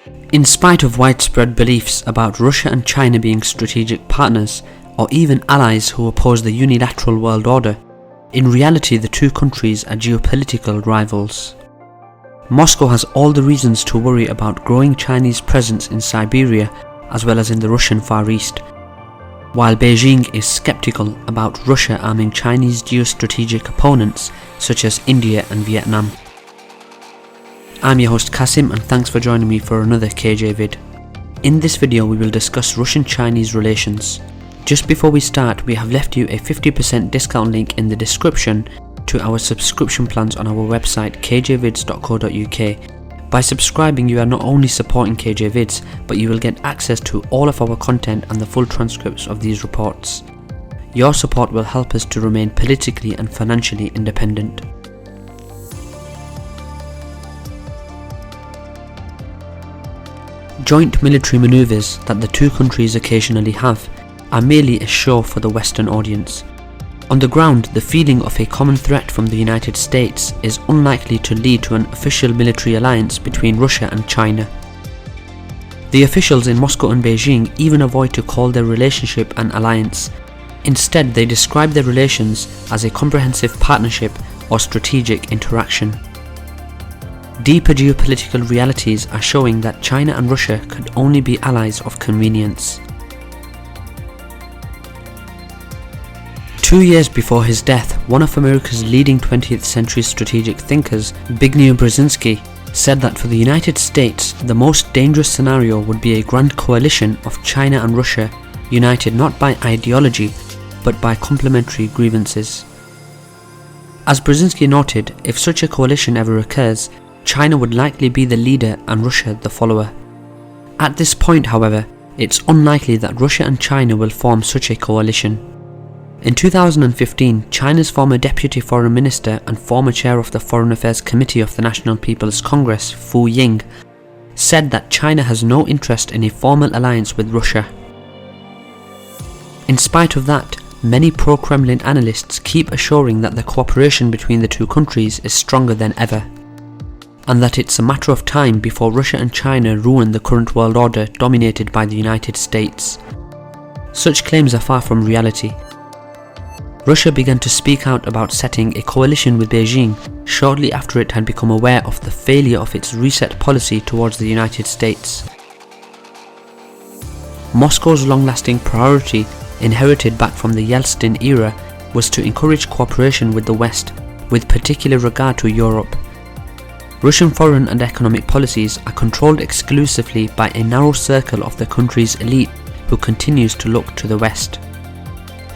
In spite of widespread beliefs about Russia and China being strategic partners, or even allies who oppose the unilateral world order, in reality the two countries are geopolitical rivals. Moscow has all the reasons to worry about growing Chinese presence in Siberia as well as in the Russian Far East, while Beijing is skeptical about Russia arming Chinese geostrategic opponents such as India and Vietnam. I'm your host Kasim, and thanks for joining me for another KJ vid. In this video we will discuss Russian-Chinese relations. Just before we start, we have left you a 50% discount link in the description to our subscription plans on our website kjvids.co.uk. By subscribing, you are not only supporting KJ Vids, but you will get access to all of our content and the full transcripts of these reports. Your support will help us to remain politically and financially independent. Joint military maneuvers that the two countries occasionally have are merely a show for the Western audience. On the ground, the feeling of a common threat from the United States is unlikely to lead to an official military alliance between Russia and China. The officials in Moscow and Beijing even avoid to call their relationship an alliance. Instead, they describe their relations as a comprehensive partnership or strategic interaction. Deeper geopolitical realities are showing that China and Russia could only be allies of convenience. 2 years before his death, one of America's leading 20th century strategic thinkers, Zbigniew Brzezinski, said that for the United States, the most dangerous scenario would be a grand coalition of China and Russia, united not by ideology, but by complementary grievances. As Brzezinski noted, if such a coalition ever occurs, China would likely be the leader and Russia the follower. At this point, however, it's unlikely that Russia and China will form such a coalition. In 2015, China's former Deputy Foreign Minister and former chair of the Foreign Affairs Committee of the National People's Congress, Fu Ying, said that China has no interest in a formal alliance with Russia. In spite of that, many pro-Kremlin analysts keep assuring that the cooperation between the two countries is stronger than ever, and that it's a matter of time before Russia and China ruin the current world order dominated by the United States. Such claims are far from reality. Russia began to speak out about setting a coalition with Beijing shortly after it had become aware of the failure of its reset policy towards the United States. Moscow's long-lasting priority, inherited back from the Yeltsin era, was to encourage cooperation with the West, with particular regard to Europe. Russian foreign and economic policies are controlled exclusively by a narrow circle of the country's elite who continues to look to the West.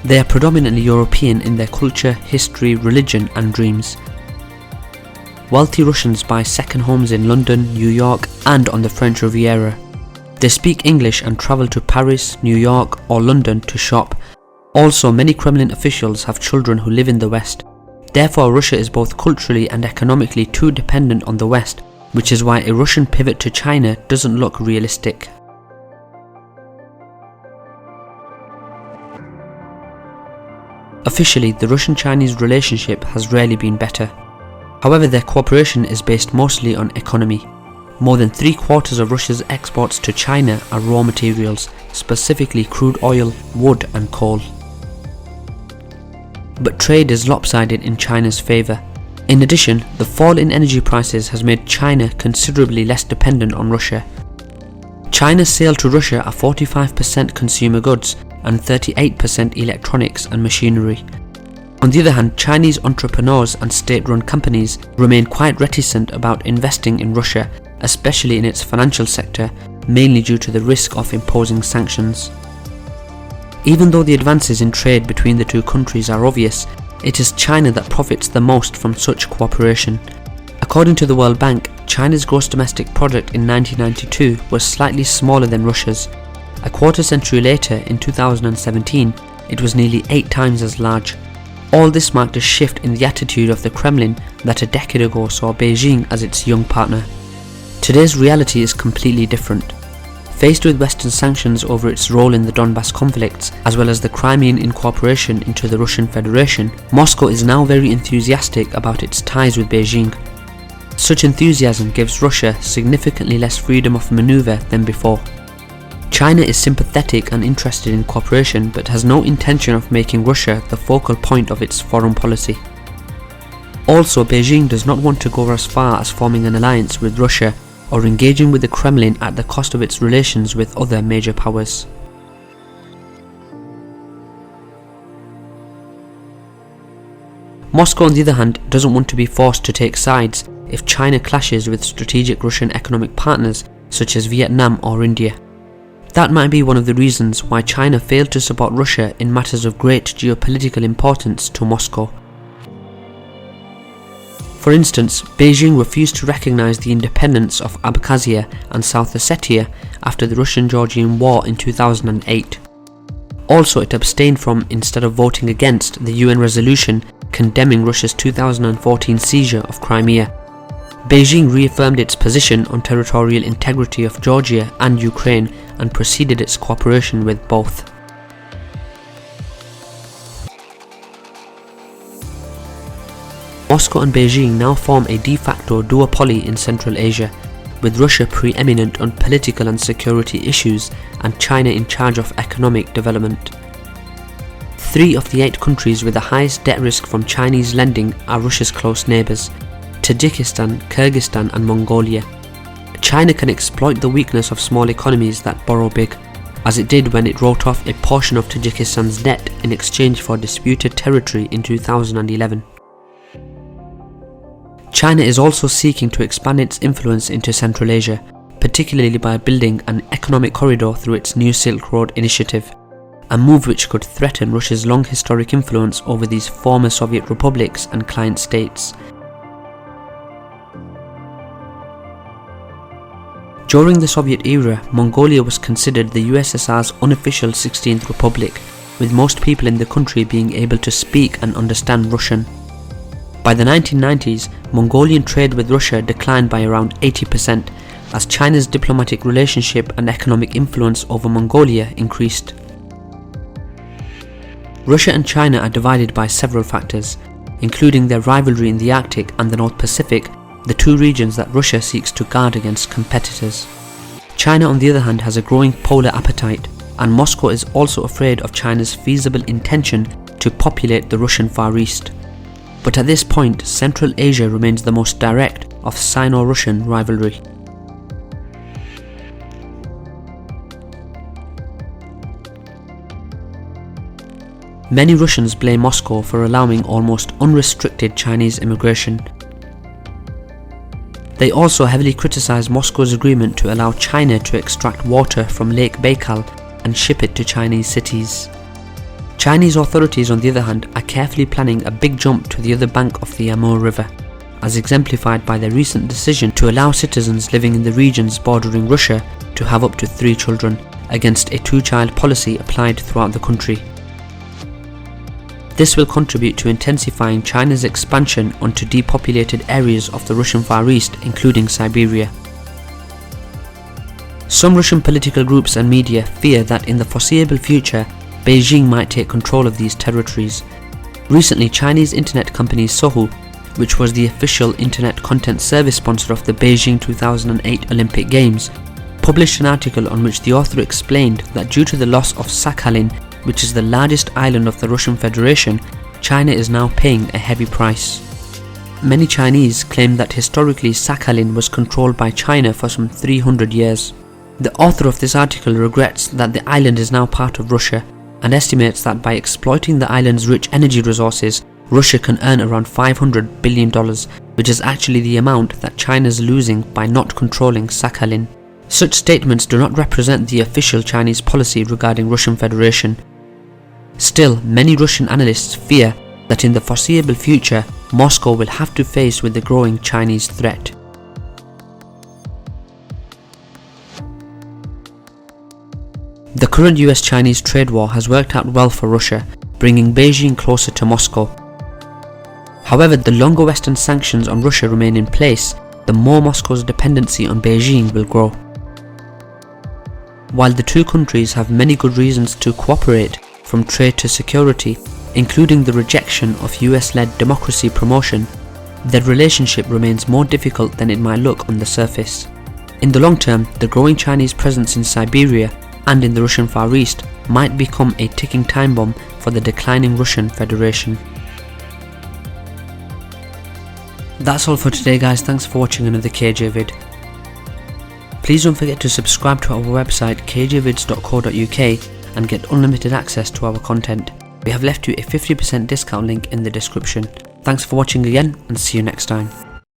They are predominantly European in their culture, history, religion and dreams. Wealthy Russians buy second homes in London, New York and on the French Riviera. They speak English and travel to Paris, New York or London to shop. Also, many Kremlin officials have children who live in the West. Therefore, Russia is both culturally and economically too dependent on the West, which is why a Russian pivot to China doesn't look realistic. Officially, the Russian-Chinese relationship has rarely been better. However, their cooperation is based mostly on economy. More than 3/4 of Russia's exports to China are raw materials, specifically crude oil, wood and coal. But trade is lopsided in China's favour. In addition, the fall in energy prices has made China considerably less dependent on Russia. China's sales to Russia are 45% consumer goods and 38% electronics and machinery. On the other hand, Chinese entrepreneurs and state-run companies remain quite reticent about investing in Russia, especially in its financial sector, mainly due to the risk of imposing sanctions. Even though the advances in trade between the two countries are obvious, it is China that profits the most from such cooperation. According to the World Bank, China's gross domestic product in 1992 was slightly smaller than Russia's. A quarter century later, in 2017, it was nearly 8 times as large. All this marked a shift in the attitude of the Kremlin that a decade ago saw Beijing as its young partner. Today's reality is completely different. Faced with Western sanctions over its role in the Donbass conflicts, as well as the Crimean incorporation into the Russian Federation, Moscow is now very enthusiastic about its ties with Beijing. Such enthusiasm gives Russia significantly less freedom of maneuver than before. China is sympathetic and interested in cooperation but has no intention of making Russia the focal point of its foreign policy. Also, Beijing does not want to go as far as forming an alliance with Russia or engaging with the Kremlin at the cost of its relations with other major powers. Moscow, on the other hand, doesn't want to be forced to take sides if China clashes with strategic Russian economic partners such as Vietnam or India. That might be one of the reasons why China failed to support Russia in matters of great geopolitical importance to Moscow. For instance, Beijing refused to recognize the independence of Abkhazia and South Ossetia after the Russian-Georgian War in 2008. Also, it abstained from, instead of voting against, the UN resolution condemning Russia's 2014 seizure of Crimea. Beijing reaffirmed its position on territorial integrity of Georgia and Ukraine and proceeded its cooperation with both. Moscow and Beijing now form a de facto duopoly in Central Asia, with Russia preeminent on political and security issues and China in charge of economic development. 3 of the 8 countries with the highest debt risk from Chinese lending are Russia's close neighbours: Tajikistan, Kyrgyzstan and Mongolia. China can exploit the weakness of small economies that borrow big, as it did when it wrote off a portion of Tajikistan's debt in exchange for disputed territory in 2011. China is also seeking to expand its influence into Central Asia, particularly by building an economic corridor through its New Silk Road initiative, a move which could threaten Russia's long historic influence over these former Soviet republics and client states. During the Soviet era, Mongolia was considered the USSR's unofficial 16th republic, with most people in the country being able to speak and understand Russian. By the 1990s, Mongolian trade with Russia declined by around 80% as China's diplomatic relationship and economic influence over Mongolia increased. Russia and China are divided by several factors, including their rivalry in the Arctic and the North Pacific, the 2 regions that Russia seeks to guard against competitors. China, on the other hand, has a growing polar appetite, and Moscow is also afraid of China's feasible intention to populate the Russian Far East. But at this point, Central Asia remains the most direct of Sino-Russian rivalry. Many Russians blame Moscow for allowing almost unrestricted Chinese immigration. They also heavily criticize Moscow's agreement to allow China to extract water from Lake Baikal and ship it to Chinese cities. Chinese authorities, on the other hand, are carefully planning a big jump to the other bank of the Amur River, as exemplified by their recent decision to allow citizens living in the regions bordering Russia to have up to 3 children, against a 2-child policy applied throughout the country. This will contribute to intensifying China's expansion onto depopulated areas of the Russian Far East, including Siberia. Some Russian political groups and media fear that in the foreseeable future, Beijing might take control of these territories. Recently, Chinese internet company Sohu, which was the official internet content service sponsor of the Beijing 2008 Olympic Games, published an article on which the author explained that due to the loss of Sakhalin, which is the largest island of the Russian Federation, China is now paying a heavy price. Many Chinese claim that historically Sakhalin was controlled by China for some 300 years. The author of this article regrets that the island is now part of Russia, and estimates that by exploiting the island's rich energy resources, Russia can earn around $500 billion, which is actually the amount that China is losing by not controlling Sakhalin. Such statements do not represent the official Chinese policy regarding Russian Federation. Still, many Russian analysts fear that in the foreseeable future, Moscow will have to face with the growing Chinese threat. The current US-Chinese trade war has worked out well for Russia, bringing Beijing closer to Moscow. However, the longer Western sanctions on Russia remain in place, the more Moscow's dependency on Beijing will grow. While the 2 countries have many good reasons to cooperate, from trade to security, including the rejection of US-led democracy promotion, their relationship remains more difficult than it might look on the surface. In the long term, the growing Chinese presence in Siberia and in the Russian Far East might become a ticking time bomb for the declining Russian Federation. That's all for today guys, thanks for watching another KJ vid. Please don't forget to subscribe to our website kjvids.co.uk and get unlimited access to our content. We have left you a 50% discount link in the description. Thanks for watching again and see you next time.